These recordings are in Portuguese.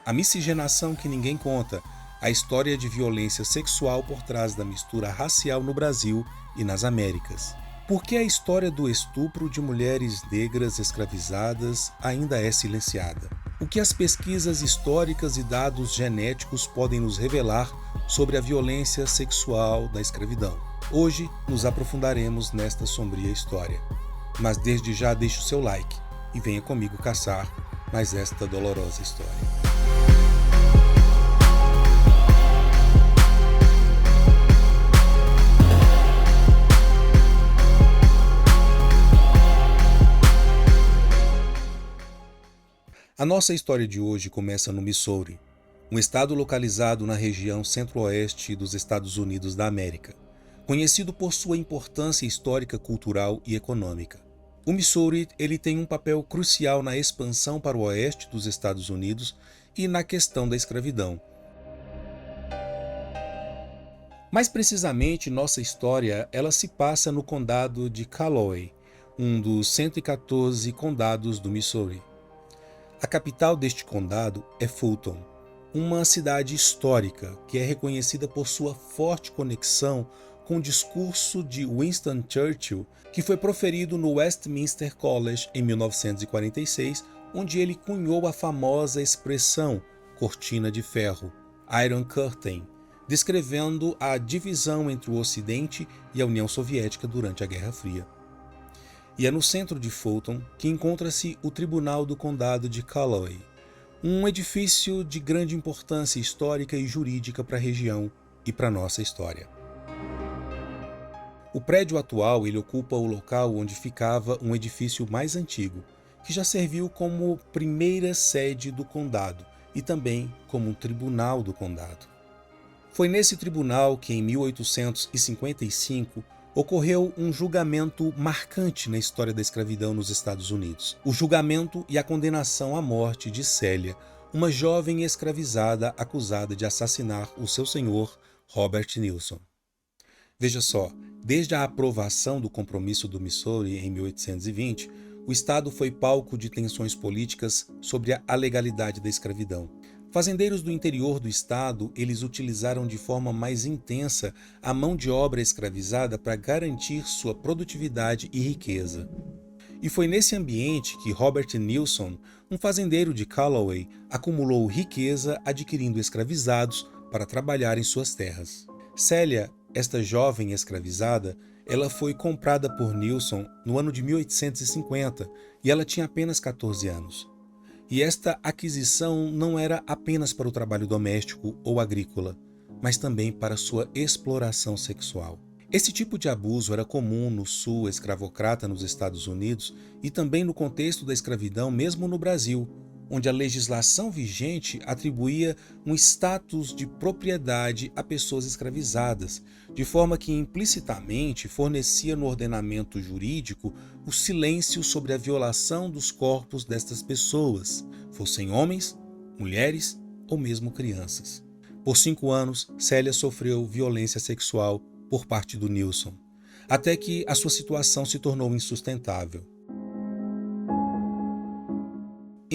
A miscigenação que ninguém conta, a história de violência sexual por trás da mistura racial no Brasil e nas Américas. Por que a história do estupro de mulheres negras escravizadas ainda é silenciada? O que as pesquisas históricas e dados genéticos podem nos revelar sobre a violência sexual da escravidão? Hoje nos aprofundaremos nesta sombria história. Mas desde já deixe o seu like e venha comigo caçar mais esta dolorosa história. A nossa história de hoje começa no Missouri, um estado localizado na região centro-oeste dos Estados Unidos da América, conhecido por sua importância histórica, cultural e econômica. O Missouri ele tem um papel crucial na expansão para o oeste dos Estados Unidos e na questão da escravidão. Mais precisamente, nossa história ela se passa no condado de Callaway, um dos 114 condados do Missouri. A capital deste condado é Fulton, uma cidade histórica que é reconhecida por sua forte conexão com o discurso de Winston Churchill, que foi proferido no Westminster College em 1946, onde ele cunhou a famosa expressão cortina de ferro, Iron Curtain, descrevendo a divisão entre o Ocidente e a União Soviética durante a Guerra Fria. E é no centro de Fulton que encontra-se o Tribunal do Condado de Callaway, um edifício de grande importância histórica e jurídica para a região e para a nossa história. O prédio atual ele ocupa o local onde ficava um edifício mais antigo, que já serviu como primeira sede do condado e também como um tribunal do condado. Foi nesse tribunal que, em 1855, ocorreu um julgamento marcante na história da escravidão nos Estados Unidos. O julgamento e a condenação à morte de Célia, uma jovem escravizada acusada de assassinar o seu senhor, Robert Nilson. Veja só, desde a aprovação do Compromisso do Missouri em 1820, o Estado foi palco de tensões políticas sobre a legalidade da escravidão. Fazendeiros do interior do estado, eles utilizaram de forma mais intensa a mão de obra escravizada para garantir sua produtividade e riqueza. E foi nesse ambiente que Robert Nilson, um fazendeiro de Callaway, acumulou riqueza adquirindo escravizados para trabalhar em suas terras. Célia, esta jovem escravizada, ela foi comprada por Nilson no ano de 1850 e ela tinha apenas 14 anos. E esta aquisição não era apenas para o trabalho doméstico ou agrícola, mas também para sua exploração sexual. Esse tipo de abuso era comum no sul escravocrata nos Estados Unidos e também no contexto da escravidão mesmo no Brasil, onde a legislação vigente atribuía um status de propriedade a pessoas escravizadas, de forma que implicitamente fornecia no ordenamento jurídico o silêncio sobre a violação dos corpos destas pessoas, fossem homens, mulheres ou mesmo crianças. Por 5 anos, Célia sofreu violência sexual por parte do Nilson, até que a sua situação se tornou insustentável.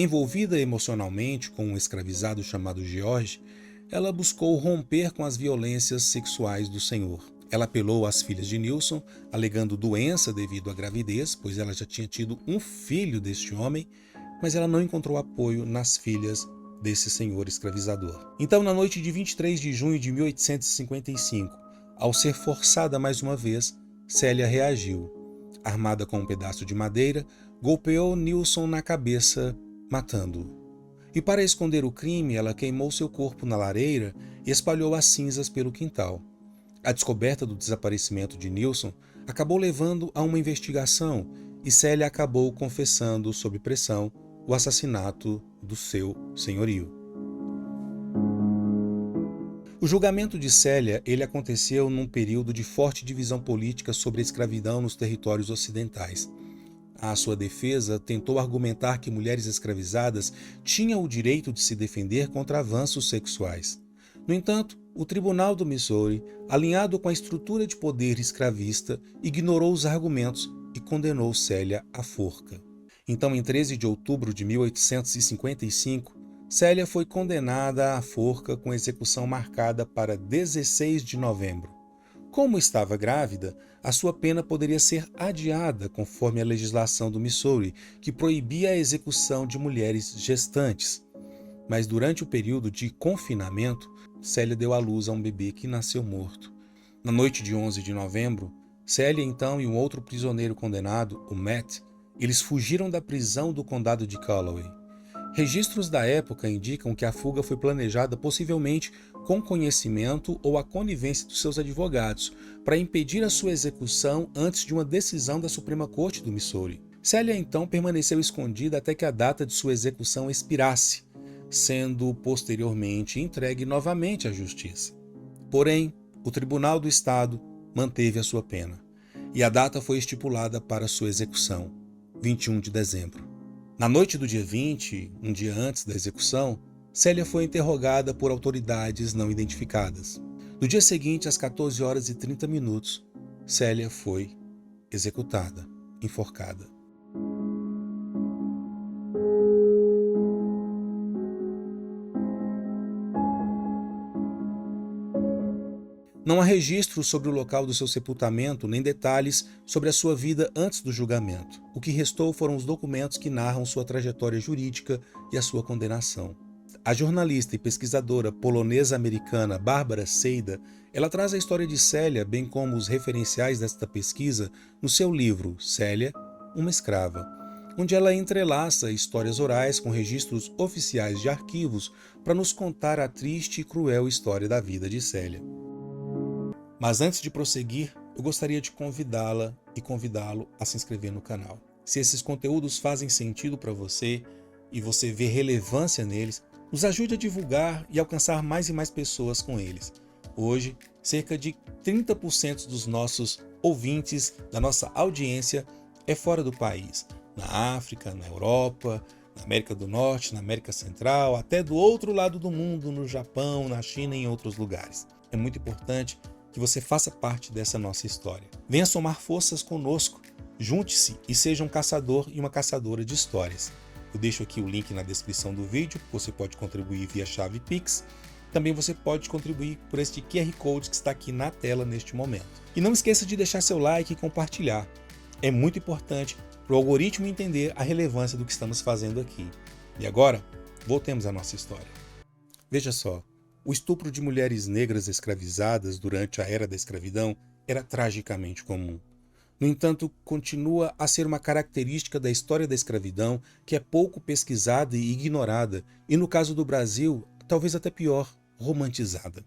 Envolvida emocionalmente com um escravizado chamado George, ela buscou romper com as violências sexuais do senhor. Ela apelou às filhas de Nilson, alegando doença devido à gravidez, pois ela já tinha tido um filho deste homem, mas ela não encontrou apoio nas filhas desse senhor escravizador. Então, na noite de 23 de junho de 1855, ao ser forçada mais uma vez, Célia reagiu. Armada com um pedaço de madeira, golpeou Nilson na cabeça, matando-o. E para esconder o crime, ela queimou seu corpo na lareira e espalhou as cinzas pelo quintal. A descoberta do desaparecimento de Nilson acabou levando a uma investigação e Célia acabou confessando, sob pressão, o assassinato do seu senhorio. O julgamento de Célia ele aconteceu num período de forte divisão política sobre a escravidão nos territórios ocidentais. A sua defesa tentou argumentar que mulheres escravizadas tinham o direito de se defender contra avanços sexuais. No entanto, o Tribunal do Missouri, alinhado com a estrutura de poder escravista, ignorou os argumentos e condenou Célia à forca. Então, em 13 de outubro de 1855, Célia foi condenada à forca com execução marcada para 16 de novembro. Como estava grávida, a sua pena poderia ser adiada conforme a legislação do Missouri, que proibia a execução de mulheres gestantes. Mas durante o período de confinamento, Célia deu à luz a um bebê que nasceu morto. Na noite de 11 de novembro, Célia então e um outro prisioneiro condenado, o Matt, eles fugiram da prisão do condado de Callaway. Registros da época indicam que a fuga foi planejada possivelmente com conhecimento ou a conivência dos seus advogados, para impedir a sua execução antes de uma decisão da Suprema Corte do Missouri. Célia então permaneceu escondida até que a data de sua execução expirasse, sendo posteriormente entregue novamente à justiça. Porém, o Tribunal do Estado manteve a sua pena, e a data foi estipulada para sua execução, 21 de dezembro. Na noite do dia 20, um dia antes da execução, Célia foi interrogada por autoridades não identificadas. No dia seguinte, às 14 horas e 30 minutos, Célia foi executada, enforcada. Não há registro sobre o local do seu sepultamento nem detalhes sobre a sua vida antes do julgamento. O que restou foram os documentos que narram sua trajetória jurídica e a sua condenação. A jornalista e pesquisadora polonesa-americana Bárbara Seida, ela traz a história de Célia, bem como os referenciais desta pesquisa, no seu livro Célia, uma escrava, onde ela entrelaça histórias orais com registros oficiais de arquivos para nos contar a triste e cruel história da vida de Célia. Mas antes de prosseguir, eu gostaria de convidá-la e convidá-lo a se inscrever no canal. Se esses conteúdos fazem sentido para você e você vê relevância neles, nos ajude a divulgar e alcançar mais e mais pessoas com eles. Hoje, cerca de 30% dos nossos ouvintes, da nossa audiência, é fora do país. Na África, na Europa, na América do Norte, na América Central, até do outro lado do mundo, no Japão, na China e em outros lugares. É muito importante que você faça parte dessa nossa história. Venha somar forças conosco, junte-se e seja um caçador e uma caçadora de histórias. Eu deixo aqui o link na descrição do vídeo, você pode contribuir via chave Pix. Também você pode contribuir por este QR Code que está aqui na tela neste momento. E não esqueça de deixar seu like e compartilhar. É muito importante para o algoritmo entender a relevância do que estamos fazendo aqui. E agora, voltemos à nossa história. Veja só. O estupro de mulheres negras escravizadas durante a era da escravidão era tragicamente comum. No entanto, continua a ser uma característica da história da escravidão que é pouco pesquisada e ignorada, e no caso do Brasil, talvez até pior, romantizada.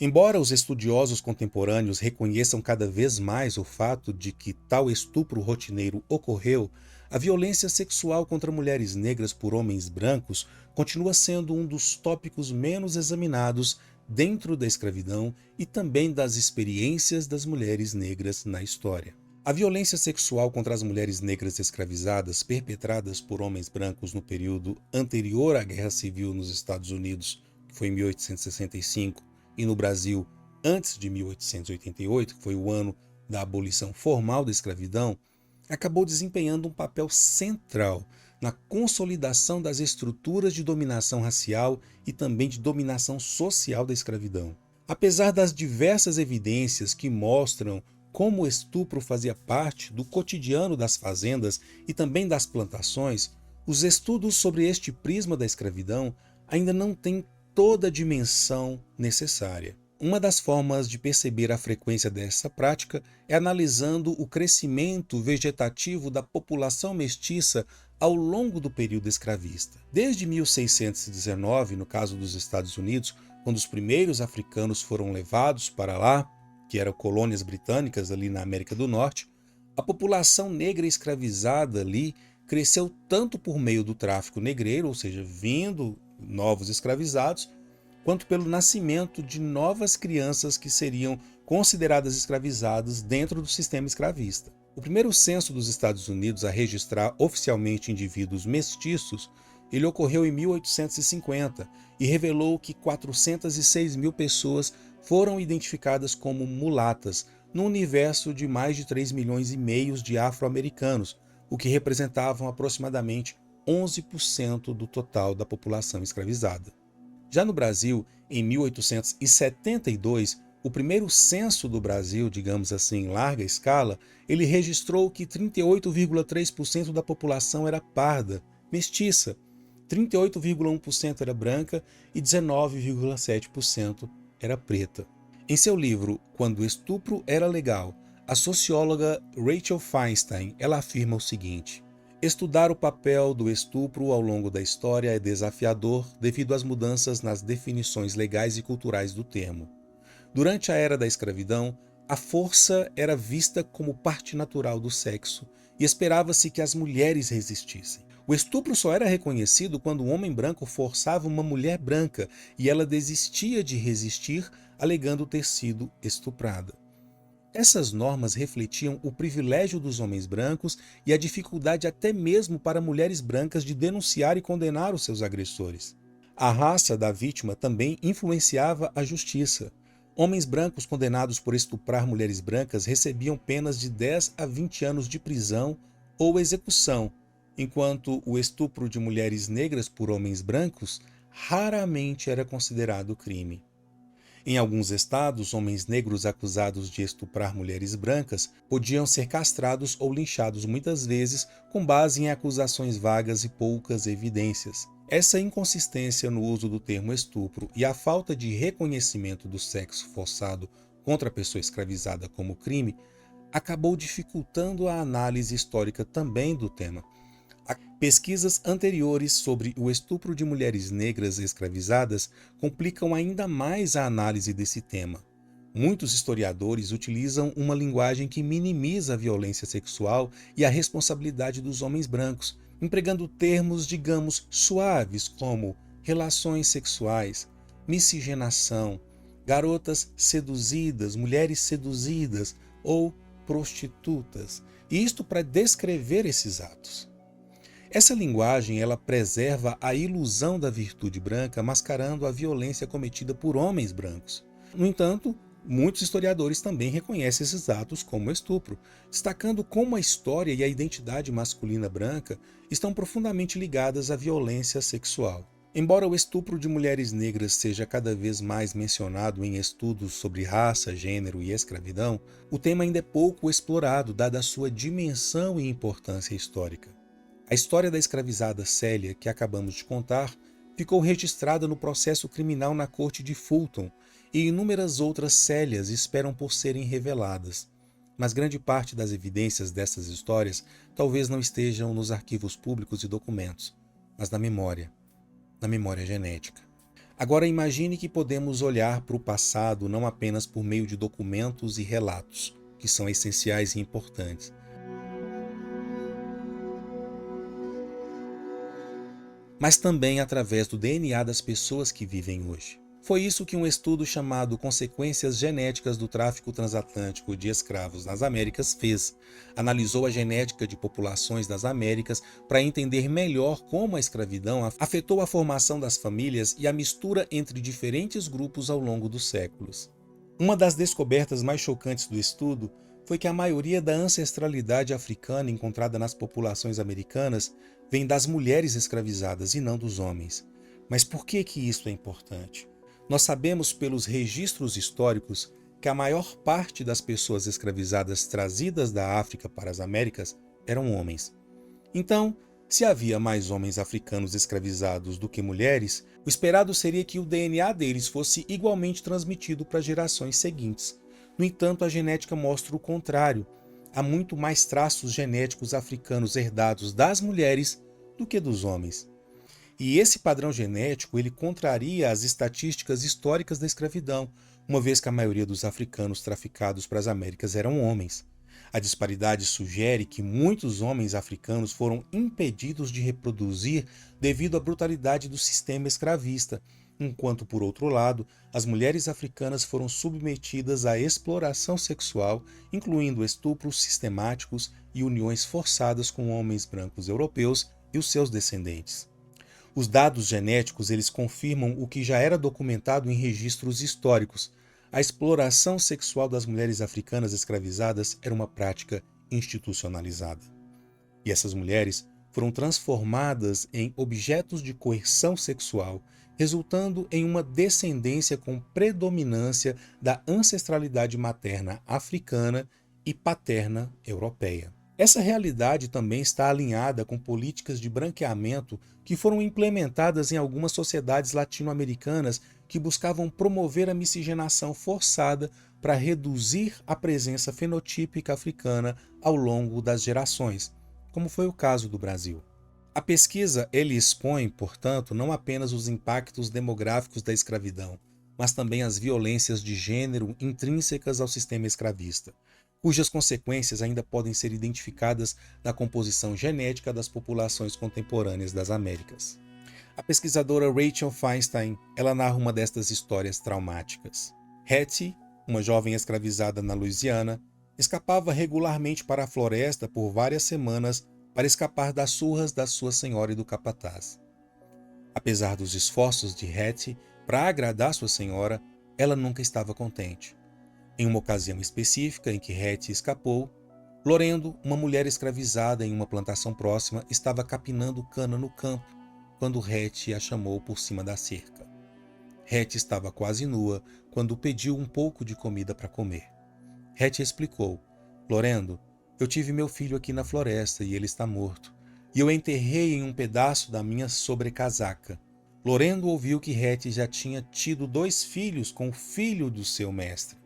Embora os estudiosos contemporâneos reconheçam cada vez mais o fato de que tal estupro rotineiro ocorreu, a violência sexual contra mulheres negras por homens brancos continua sendo um dos tópicos menos examinados dentro da escravidão e também das experiências das mulheres negras na história. A violência sexual contra as mulheres negras escravizadas perpetradas por homens brancos no período anterior à Guerra Civil nos Estados Unidos, que foi em 1865, e no Brasil antes de 1888, que foi o ano da abolição formal da escravidão, acabou desempenhando um papel central na consolidação das estruturas de dominação racial e também de dominação social da escravidão. Apesar das diversas evidências que mostram como o estupro fazia parte do cotidiano das fazendas e também das plantações, os estudos sobre este prisma da escravidão ainda não têm toda a dimensão necessária. Uma das formas de perceber a frequência dessa prática é analisando o crescimento vegetativo da população mestiça ao longo do período escravista. Desde 1619, no caso dos Estados Unidos, quando os primeiros africanos foram levados para lá, que eram colônias britânicas ali na América do Norte, a população negra escravizada ali cresceu tanto por meio do tráfico negreiro, ou seja, vindo novos escravizados, quanto pelo nascimento de novas crianças que seriam consideradas escravizadas dentro do sistema escravista. O primeiro censo dos Estados Unidos a registrar oficialmente indivíduos mestiços, ele ocorreu em 1850 e revelou que 406 mil pessoas foram identificadas como mulatas no universo de mais de 3,5 milhões de afro-americanos, o que representavam aproximadamente 11% do total da população escravizada. Já no Brasil, em 1872, o primeiro censo do Brasil, digamos assim, em larga escala, ele registrou que 38,3% da população era parda, mestiça, 38,1% era branca e 19,7% era preta. Em seu livro Quando o Estupro Era Legal, a socióloga Rachel Feinstein, ela afirma o seguinte: estudar o papel do estupro ao longo da história é desafiador devido às mudanças nas definições legais e culturais do termo. Durante a era da escravidão, a força era vista como parte natural do sexo e esperava-se que as mulheres resistissem. O estupro só era reconhecido quando um homem branco forçava uma mulher branca e ela desistia de resistir, alegando ter sido estuprada. Essas normas refletiam o privilégio dos homens brancos e a dificuldade até mesmo para mulheres brancas de denunciar e condenar os seus agressores. A raça da vítima também influenciava a justiça. Homens brancos condenados por estuprar mulheres brancas recebiam penas de 10 a 20 anos de prisão ou execução, enquanto o estupro de mulheres negras por homens brancos raramente era considerado crime. Em alguns estados, homens negros acusados de estuprar mulheres brancas podiam ser castrados ou linchados muitas vezes com base em acusações vagas e poucas evidências. Essa inconsistência no uso do termo estupro e a falta de reconhecimento do sexo forçado contra a pessoa escravizada como crime acabou dificultando a análise histórica também do tema. Pesquisas anteriores sobre o estupro de mulheres negras escravizadas complicam ainda mais a análise desse tema. Muitos historiadores utilizam uma linguagem que minimiza a violência sexual e a responsabilidade dos homens brancos, empregando termos, digamos, suaves como relações sexuais, miscigenação, garotas seduzidas, mulheres seduzidas ou prostitutas, e isto para descrever esses atos. Essa linguagem ela preserva a ilusão da virtude branca, mascarando a violência cometida por homens brancos. No entanto, muitos historiadores também reconhecem esses atos como estupro, destacando como a história e a identidade masculina branca estão profundamente ligadas à violência sexual. Embora o estupro de mulheres negras seja cada vez mais mencionado em estudos sobre raça, gênero e escravidão, o tema ainda é pouco explorado, dada a sua dimensão e importância histórica. A história da escravizada Célia, que acabamos de contar, ficou registrada no processo criminal na corte de Fulton, e inúmeras outras Célias esperam por serem reveladas. Mas grande parte das evidências dessas histórias talvez não estejam nos arquivos públicos e documentos, mas na memória genética. Agora imagine que podemos olhar para o passado não apenas por meio de documentos e relatos, que são essenciais e importantes, mas também através do DNA das pessoas que vivem hoje. Foi isso que um estudo chamado Consequências Genéticas do Tráfico Transatlântico de Escravos nas Américas fez. Analisou a genética de populações das Américas para entender melhor como a escravidão afetou a formação das famílias e a mistura entre diferentes grupos ao longo dos séculos. Uma das descobertas mais chocantes do estudo foi que a maioria da ancestralidade africana encontrada nas populações americanas vem das mulheres escravizadas e não dos homens. Mas por que isso é importante? Nós sabemos pelos registros históricos que a maior parte das pessoas escravizadas trazidas da África para as Américas eram homens. Então, se havia mais homens africanos escravizados do que mulheres, o esperado seria que o DNA deles fosse igualmente transmitido para gerações seguintes. No entanto, a genética mostra o contrário. Há muito mais traços genéticos africanos herdados das mulheres do que dos homens. E esse padrão genético ele contraria as estatísticas históricas da escravidão, uma vez que a maioria dos africanos traficados para as Américas eram homens. A disparidade sugere que muitos homens africanos foram impedidos de reproduzir devido à brutalidade do sistema escravista, enquanto, por outro lado, as mulheres africanas foram submetidas à exploração sexual, incluindo estupros sistemáticos e uniões forçadas com homens brancos europeus e os seus descendentes. Os dados genéticos eles confirmam o que já era documentado em registros históricos. A exploração sexual das mulheres africanas escravizadas era uma prática institucionalizada. E essas mulheres foram transformadas em objetos de coerção sexual, resultando em uma descendência com predominância da ancestralidade materna africana e paterna europeia. Essa realidade também está alinhada com políticas de branqueamento que foram implementadas em algumas sociedades latino-americanas que buscavam promover a miscigenação forçada para reduzir a presença fenotípica africana ao longo das gerações, como foi o caso do Brasil. A pesquisa ele expõe, portanto, não apenas os impactos demográficos da escravidão, mas também as violências de gênero intrínsecas ao sistema escravista, cujas consequências ainda podem ser identificadas na composição genética das populações contemporâneas das Américas. A pesquisadora Rachel Feinstein, ela narra uma destas histórias traumáticas. Hattie, uma jovem escravizada na Louisiana, escapava regularmente para a floresta por várias semanas para escapar das surras da sua senhora e do capataz. Apesar dos esforços de Hattie para agradar sua senhora, ela nunca estava contente. Em uma ocasião específica em que Hattie escapou, Lorendo, uma mulher escravizada em uma plantação próxima, estava capinando cana no campo quando Hattie a chamou por cima da cerca. Hattie estava quase nua quando pediu um pouco de comida para comer. Hattie explicou: Lorendo, eu tive meu filho aqui na floresta e ele está morto, e eu enterrei em um pedaço da minha sobrecasaca. Lorendo ouviu que Hattie já tinha tido 2 filhos com o filho do seu mestre,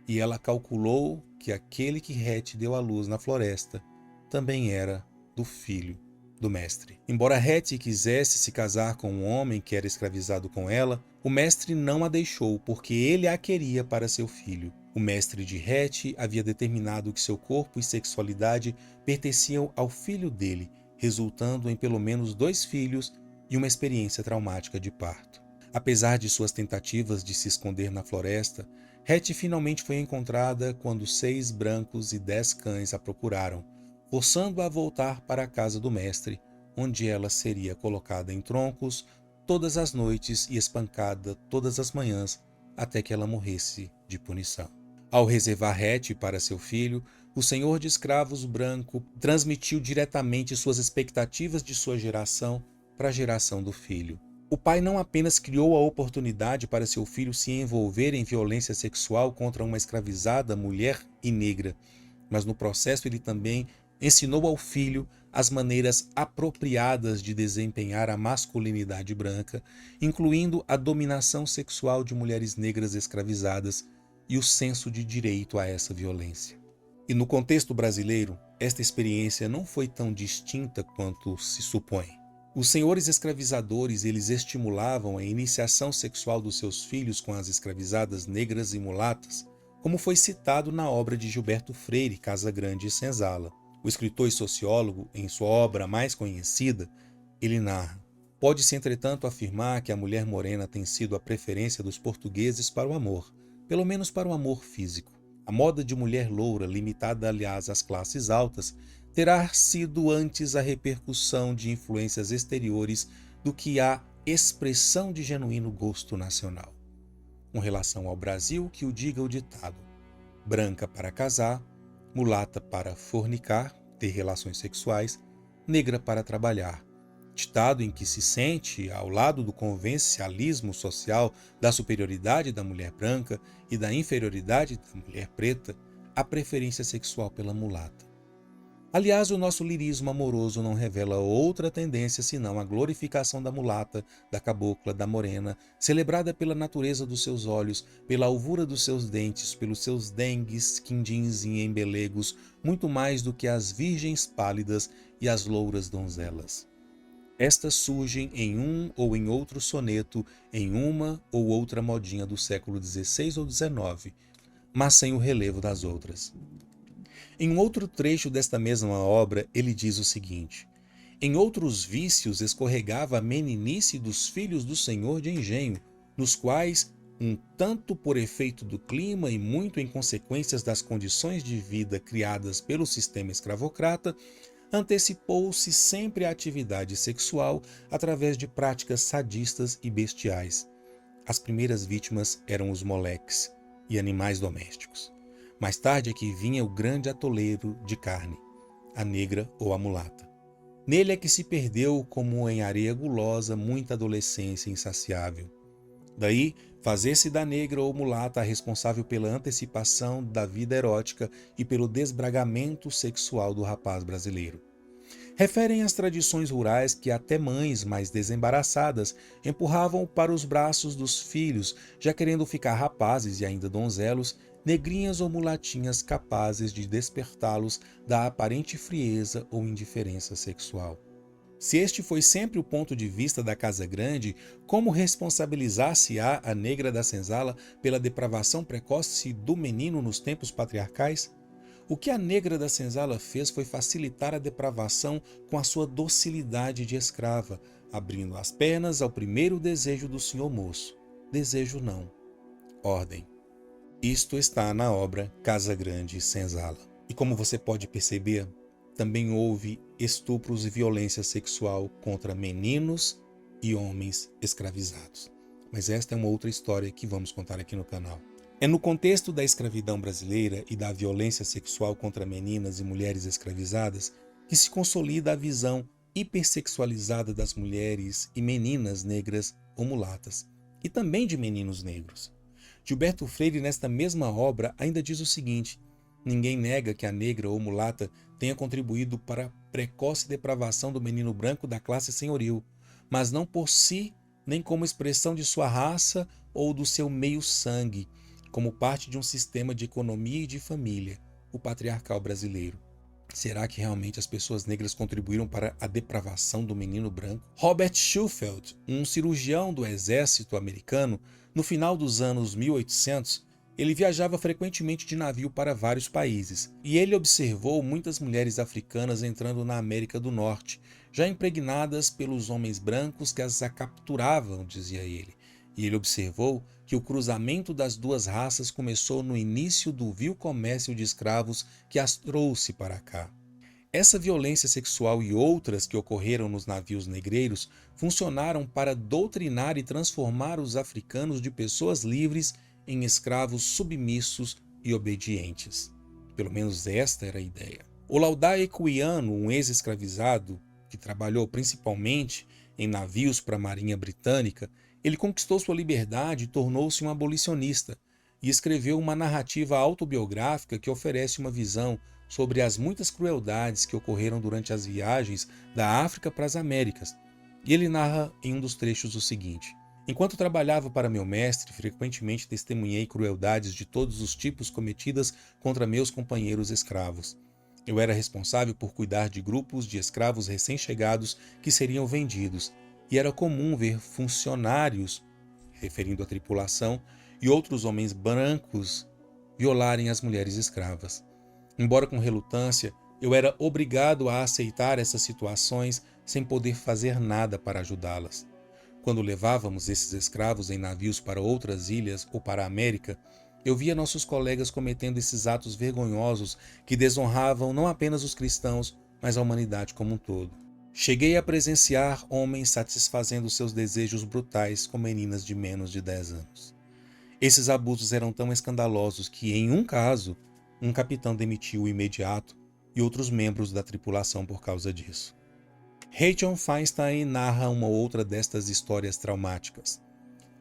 e ela calculou que aquele que Hattie deu à luz na floresta também era do filho do mestre. Embora Hattie quisesse se casar com um homem que era escravizado com ela, o mestre não a deixou porque ele a queria para seu filho. O mestre de Hattie havia determinado que seu corpo e sexualidade pertenciam ao filho dele, resultando em pelo menos 2 filhos e uma experiência traumática de parto. Apesar de suas tentativas de se esconder na floresta, Hattie finalmente foi encontrada quando 6 brancos e 10 cães a procuraram, forçando-a a voltar para a casa do mestre, onde ela seria colocada em troncos todas as noites e espancada todas as manhãs até que ela morresse de punição. Ao reservar Hattie para seu filho, o senhor de escravos branco transmitiu diretamente suas expectativas de sua geração para a geração do filho. O pai não apenas criou a oportunidade para seu filho se envolver em violência sexual contra uma escravizada mulher e negra, mas no processo ele também ensinou ao filho as maneiras apropriadas de desempenhar a masculinidade branca, incluindo a dominação sexual de mulheres negras escravizadas e o senso de direito a essa violência. E no contexto brasileiro, esta experiência não foi tão distinta quanto se supõe. Os senhores escravizadores, eles estimulavam a iniciação sexual dos seus filhos com as escravizadas negras e mulatas, como foi citado na obra de Gilberto Freire, Casa Grande e Senzala. O escritor e sociólogo, em sua obra mais conhecida, ele narra: pode-se, entretanto, afirmar que a mulher morena tem sido a preferência dos portugueses para o amor, pelo menos para o amor físico. A moda de mulher loura, limitada aliás às classes altas, terá sido antes a repercussão de influências exteriores do que a expressão de genuíno gosto nacional. Com relação ao Brasil, que o diga o ditado: branca para casar, mulata para fornicar, ter relações sexuais, negra para trabalhar. Ditado em que se sente, ao lado do convencialismo social da superioridade da mulher branca e da inferioridade da mulher preta, a preferência sexual pela mulata. Aliás, o nosso lirismo amoroso não revela outra tendência senão a glorificação da mulata, da cabocla, da morena, celebrada pela natureza dos seus olhos, pela alvura dos seus dentes, pelos seus dengues, quindins e embelegos, muito mais do que as virgens pálidas e as louras donzelas. Estas surgem em um ou em outro soneto, em uma ou outra modinha do século XVI ou XIX, mas sem o relevo das outras. Em um outro trecho desta mesma obra, ele diz o seguinte: em outros vícios escorregava a meninice dos filhos do senhor de engenho, nos quais, um tanto por efeito do clima e muito em consequências das condições de vida criadas pelo sistema escravocrata, antecipou-se sempre a atividade sexual através de práticas sadistas e bestiais. As primeiras vítimas eram os moleques e animais domésticos. Mais tarde é que vinha o grande atoleiro de carne, a negra ou a mulata. Nele é que se perdeu, como em areia gulosa, muita adolescência insaciável. Daí, fazer-se da negra ou mulata a responsável pela antecipação da vida erótica e pelo desbragamento sexual do rapaz brasileiro. Referem às tradições rurais que até mães mais desembaraçadas empurravam para os braços dos filhos, já querendo ficar rapazes e ainda donzelos, negrinhas ou mulatinhas capazes de despertá-los da aparente frieza ou indiferença sexual. Se este foi sempre o ponto de vista da Casa Grande, como responsabilizar-se-á a negra da senzala pela depravação precoce do menino nos tempos patriarcais? O que a negra da senzala fez foi facilitar a depravação com a sua docilidade de escrava, abrindo as pernas ao primeiro desejo do senhor moço. Desejo não, ordem. Isto está na obra Casa Grande e Senzala. E como você pode perceber, também houve estupros e violência sexual contra meninos e homens escravizados. Mas esta é uma outra história que vamos contar aqui no canal. É no contexto da escravidão brasileira e da violência sexual contra meninas e mulheres escravizadas que se consolida a visão hipersexualizada das mulheres e meninas negras ou mulatas, e também de meninos negros. Gilberto Freire, nesta mesma obra, ainda diz o seguinte: ninguém nega que a negra ou mulata tenha contribuído para a precoce depravação do menino branco da classe senhoril, mas não por si, nem como expressão de sua raça ou do seu meio-sangue, como parte de um sistema de economia e de família, o patriarcal brasileiro. Será que realmente as pessoas negras contribuíram para a depravação do menino branco? Robert Schufeld, um cirurgião do exército americano, no final dos anos 1800, ele viajava frequentemente de navio para vários países, e ele observou muitas mulheres africanas entrando na América do Norte, já impregnadas pelos homens brancos que as capturavam, dizia ele. E ele observou que o cruzamento das duas raças começou no início do vil comércio de escravos que as trouxe para cá. Essa violência sexual e outras que ocorreram nos navios negreiros funcionaram para doutrinar e transformar os africanos de pessoas livres em escravos submissos e obedientes. Pelo menos esta era a ideia. O Laudai Equiano, um ex-escravizado que trabalhou principalmente em navios para a Marinha Britânica, ele conquistou sua liberdade e tornou-se um abolicionista, e escreveu uma narrativa autobiográfica que oferece uma visão sobre as muitas crueldades que ocorreram durante as viagens da África para as Américas. E ele narra em um dos trechos o seguinte: enquanto trabalhava para meu mestre, frequentemente testemunhei crueldades de todos os tipos cometidas contra meus companheiros escravos. Eu era responsável por cuidar de grupos de escravos recém-chegados que seriam vendidos, e era comum ver funcionários, referindo à tripulação, e outros homens brancos violarem as mulheres escravas. Embora com relutância, eu era obrigado a aceitar essas situações sem poder fazer nada para ajudá-las. Quando levávamos esses escravos em navios para outras ilhas ou para a América, eu via nossos colegas cometendo esses atos vergonhosos que desonravam não apenas os cristãos, mas a humanidade como um todo. Cheguei a presenciar homens satisfazendo seus desejos brutais com meninas de menos de 10 anos. Esses abusos eram tão escandalosos que, em um caso, um capitão demitiu o imediato e outros membros da tripulação por causa disso. Rachel Feinstein narra uma outra destas histórias traumáticas.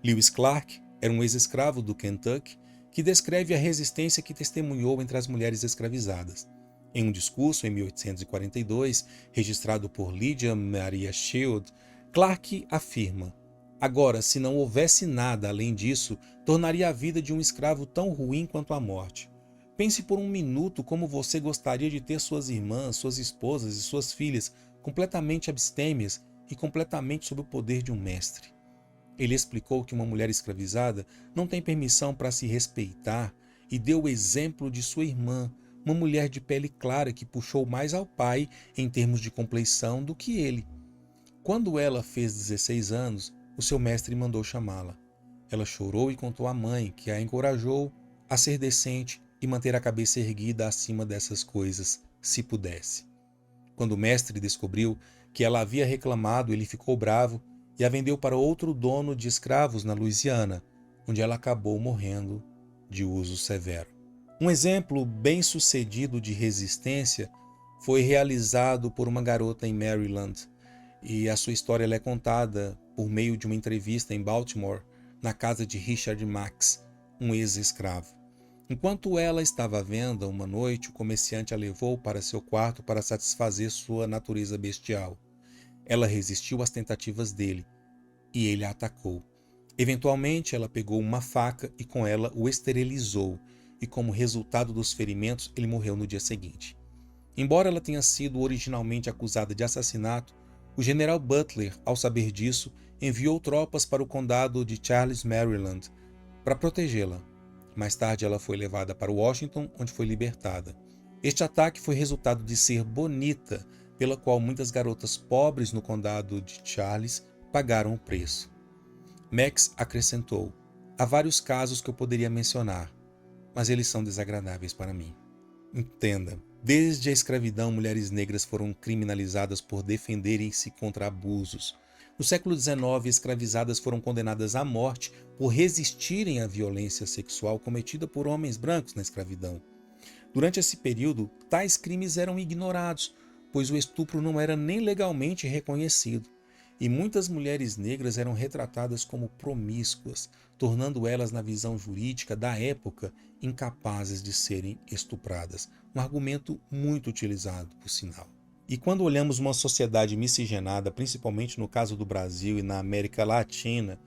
Lewis Clark era um ex-escravo do Kentucky que descreve a resistência que testemunhou entre as mulheres escravizadas. Em um discurso em 1842, registrado por Lydia Maria Shield, Clark afirma: agora, se não houvesse nada além disso, tornaria a vida de um escravo tão ruim quanto a morte. Pense por um minuto como você gostaria de ter suas irmãs, suas esposas e suas filhas completamente abstêmias e completamente sob o poder de um mestre. Ele explicou que uma mulher escravizada não tem permissão para se respeitar e deu o exemplo de sua irmã, uma mulher de pele clara que puxou mais ao pai em termos de compleição do que ele. Quando ela fez 16 anos, o seu mestre mandou chamá-la. Ela chorou e contou à mãe, que a encorajou a ser decente e manter a cabeça erguida acima dessas coisas, se pudesse. Quando o mestre descobriu que ela havia reclamado, ele ficou bravo e a vendeu para outro dono de escravos na Louisiana, onde ela acabou morrendo de uso severo. Um exemplo bem-sucedido de resistência foi realizado por uma garota em Maryland, e a sua história ela é contada por meio de uma entrevista em Baltimore, na casa de Richard Max, um ex-escravo. Enquanto ela estava à venda, uma noite o comerciante a levou para seu quarto para satisfazer sua natureza bestial. Ela resistiu às tentativas dele, e ele a atacou. Eventualmente, ela pegou uma faca e com ela o esterilizou, e como resultado dos ferimentos, ele morreu no dia seguinte. Embora ela tenha sido originalmente acusada de assassinato, o general Butler, ao saber disso, enviou tropas para o condado de Charles, Maryland, para protegê-la. Mais tarde, ela foi levada para Washington, onde foi libertada. Este ataque foi resultado de ser bonita, pela qual muitas garotas pobres no condado de Charles pagaram o preço. Max acrescentou: há vários casos que eu poderia mencionar, mas eles são desagradáveis para mim. Entenda, desde a escravidão, mulheres negras foram criminalizadas por defenderem-se contra abusos. No século XIX, escravizadas foram condenadas à morte por resistirem à violência sexual cometida por homens brancos na escravidão. Durante esse período, tais crimes eram ignorados, pois o estupro não era nem legalmente reconhecido. E muitas mulheres negras eram retratadas como promíscuas, tornando elas, na visão jurídica da época, incapazes de serem estupradas. Um argumento muito utilizado, por sinal. E quando olhamos uma sociedade miscigenada, principalmente no caso do Brasil e na América Latina,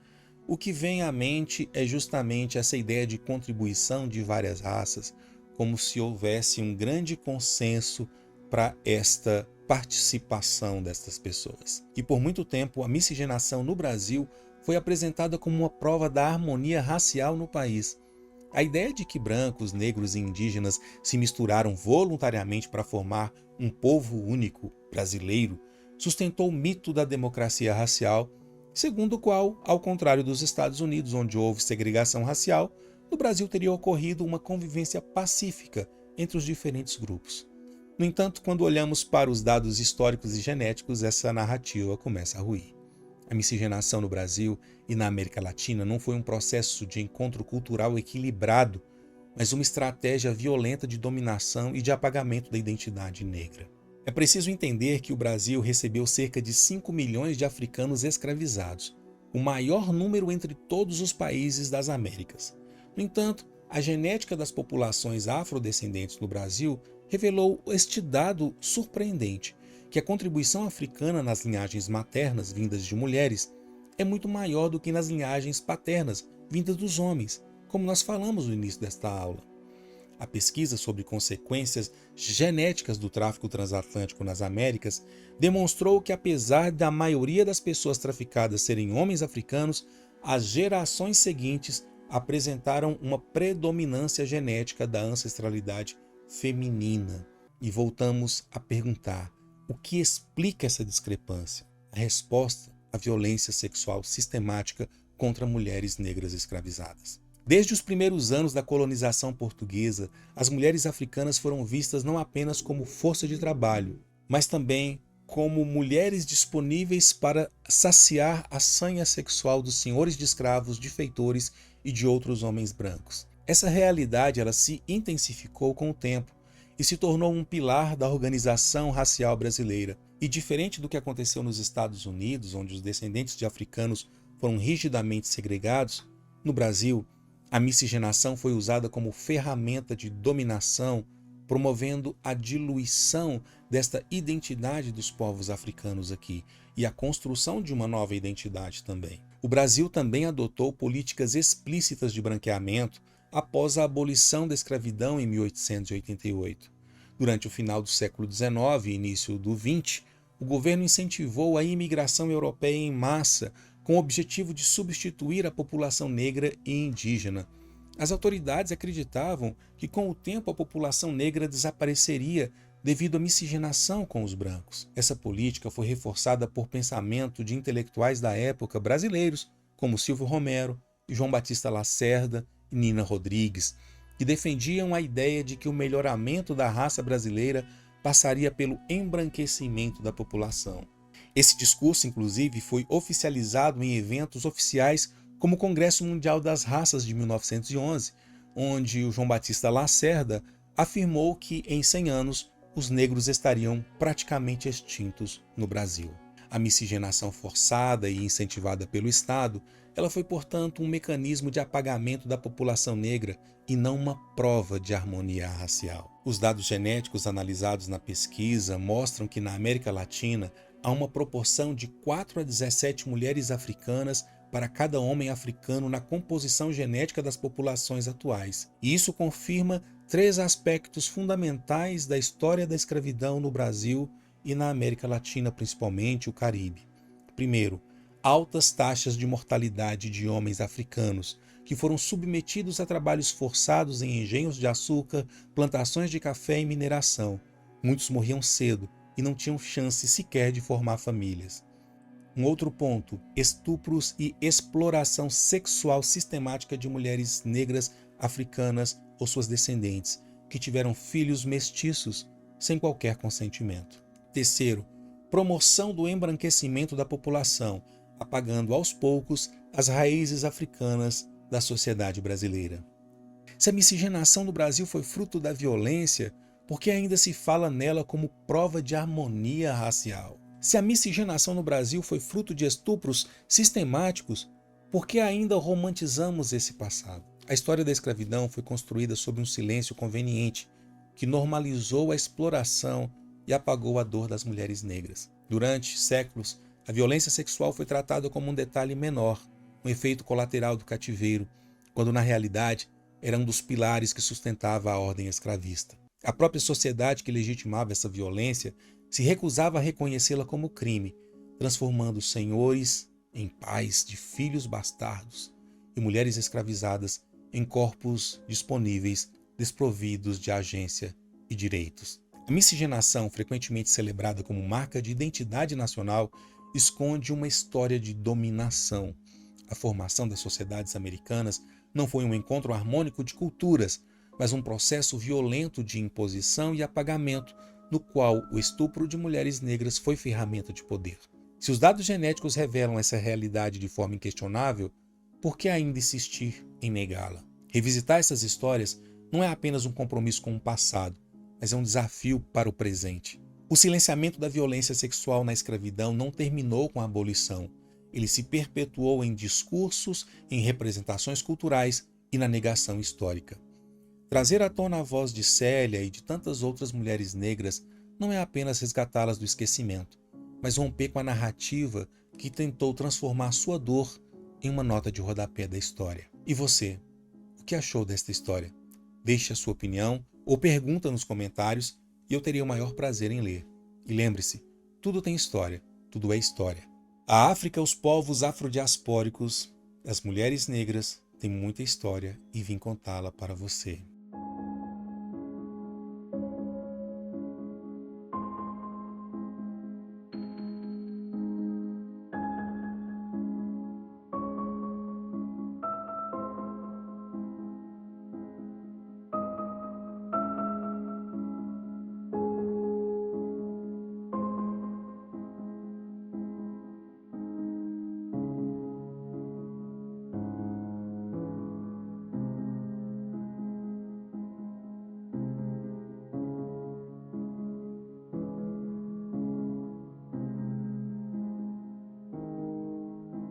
o que vem à mente é justamente essa ideia de contribuição de várias raças, como se houvesse um grande consenso para esta participação destas pessoas. E por muito tempo, a miscigenação no Brasil foi apresentada como uma prova da harmonia racial no país. A ideia de que brancos, negros e indígenas se misturaram voluntariamente para formar um povo único brasileiro sustentou o mito da democracia racial, segundo o qual, ao contrário dos Estados Unidos, onde houve segregação racial, no Brasil teria ocorrido uma convivência pacífica entre os diferentes grupos. No entanto, quando olhamos para os dados históricos e genéticos, essa narrativa começa a ruir. A miscigenação no Brasil e na América Latina não foi um processo de encontro cultural equilibrado, mas uma estratégia violenta de dominação e de apagamento da identidade negra. É preciso entender que o Brasil recebeu cerca de 5 milhões de africanos escravizados, o maior número entre todos os países das Américas. No entanto, a genética das populações afrodescendentes no Brasil revelou este dado surpreendente, que a contribuição africana nas linhagens maternas vindas de mulheres é muito maior do que nas linhagens paternas vindas dos homens, como nós falamos no início desta aula. A pesquisa sobre consequências genéticas do tráfico transatlântico nas Américas demonstrou que, apesar da maioria das pessoas traficadas serem homens africanos, as gerações seguintes apresentaram uma predominância genética da ancestralidade feminina. E voltamos a perguntar: o que explica essa discrepância? A resposta: a violência sexual sistemática contra mulheres negras escravizadas. Desde os primeiros anos da colonização portuguesa, as mulheres africanas foram vistas não apenas como força de trabalho, mas também como mulheres disponíveis para saciar a sanha sexual dos senhores de escravos, de feitores e de outros homens brancos. Essa realidade ela se intensificou com o tempo e se tornou um pilar da organização racial brasileira. E diferente do que aconteceu nos Estados Unidos, onde os descendentes de africanos foram rigidamente segregados, no Brasil, a miscigenação foi usada como ferramenta de dominação, promovendo a diluição desta identidade dos povos africanos aqui e a construção de uma nova identidade também. O Brasil também adotou políticas explícitas de branqueamento após a abolição da escravidão em 1888. Durante o final do século XIX e início do XX, o governo incentivou a imigração europeia em massa com o objetivo de substituir a população negra e indígena. As autoridades acreditavam que com o tempo a população negra desapareceria devido à miscigenação com os brancos. Essa política foi reforçada por pensamento de intelectuais da época brasileiros, como Silvio Romero, João Batista Lacerda e Nina Rodrigues, que defendiam a ideia de que o melhoramento da raça brasileira passaria pelo embranquecimento da população. Esse discurso, inclusive, foi oficializado em eventos oficiais como o Congresso Mundial das Raças de 1911, onde o João Batista Lacerda afirmou que, em 100 anos, os negros estariam praticamente extintos no Brasil. A miscigenação forçada e incentivada pelo Estado, ela foi, portanto, um mecanismo de apagamento da população negra e não uma prova de harmonia racial. Os dados genéticos analisados na pesquisa mostram que na América Latina há uma proporção de 4 a 17 mulheres africanas para cada homem africano na composição genética das populações atuais. E isso confirma 3 aspectos fundamentais da história da escravidão no Brasil e na América Latina, principalmente o Caribe. Primeiro, altas taxas de mortalidade de homens africanos que foram submetidos a trabalhos forçados em engenhos de açúcar, plantações de café e mineração. Muitos morriam cedo e não tinham chance sequer de formar famílias. Um outro ponto, estupros e exploração sexual sistemática de mulheres negras africanas ou suas descendentes, que tiveram filhos mestiços sem qualquer consentimento. Terceiro, promoção do embranquecimento da população, apagando aos poucos as raízes africanas da sociedade brasileira. Se a miscigenação no Brasil foi fruto da violência, por que ainda se fala nela como prova de harmonia racial? Se a miscigenação no Brasil foi fruto de estupros sistemáticos, por que ainda romantizamos esse passado? A história da escravidão foi construída sob um silêncio conveniente, que normalizou a exploração e apagou a dor das mulheres negras. Durante séculos, a violência sexual foi tratada como um detalhe menor, um efeito colateral do cativeiro, quando na realidade era um dos pilares que sustentava a ordem escravista. A própria sociedade que legitimava essa violência se recusava a reconhecê-la como crime, transformando senhores em pais de filhos bastardos e mulheres escravizadas em corpos disponíveis, desprovidos de agência e direitos. A miscigenação, frequentemente celebrada como marca de identidade nacional, esconde uma história de dominação. A formação das sociedades americanas não foi um encontro harmônico de culturas, mas um processo violento de imposição e apagamento, no qual o estupro de mulheres negras foi ferramenta de poder. Se os dados genéticos revelam essa realidade de forma inquestionável, por que ainda insistir em negá-la? Revisitar essas histórias não é apenas um compromisso com o passado, mas é um desafio para o presente. O silenciamento da violência sexual na escravidão não terminou com a abolição. Ele se perpetuou em discursos, em representações culturais e na negação histórica. Trazer à tona a voz de Célia e de tantas outras mulheres negras não é apenas resgatá-las do esquecimento, mas romper com a narrativa que tentou transformar sua dor em uma nota de rodapé da história. E você, o que achou desta história? Deixe a sua opinião ou pergunta nos comentários e eu teria o maior prazer em ler. E lembre-se, tudo tem história, tudo é história. A África, os povos afrodiaspóricos, as mulheres negras têm muita história e vim contá-la para você.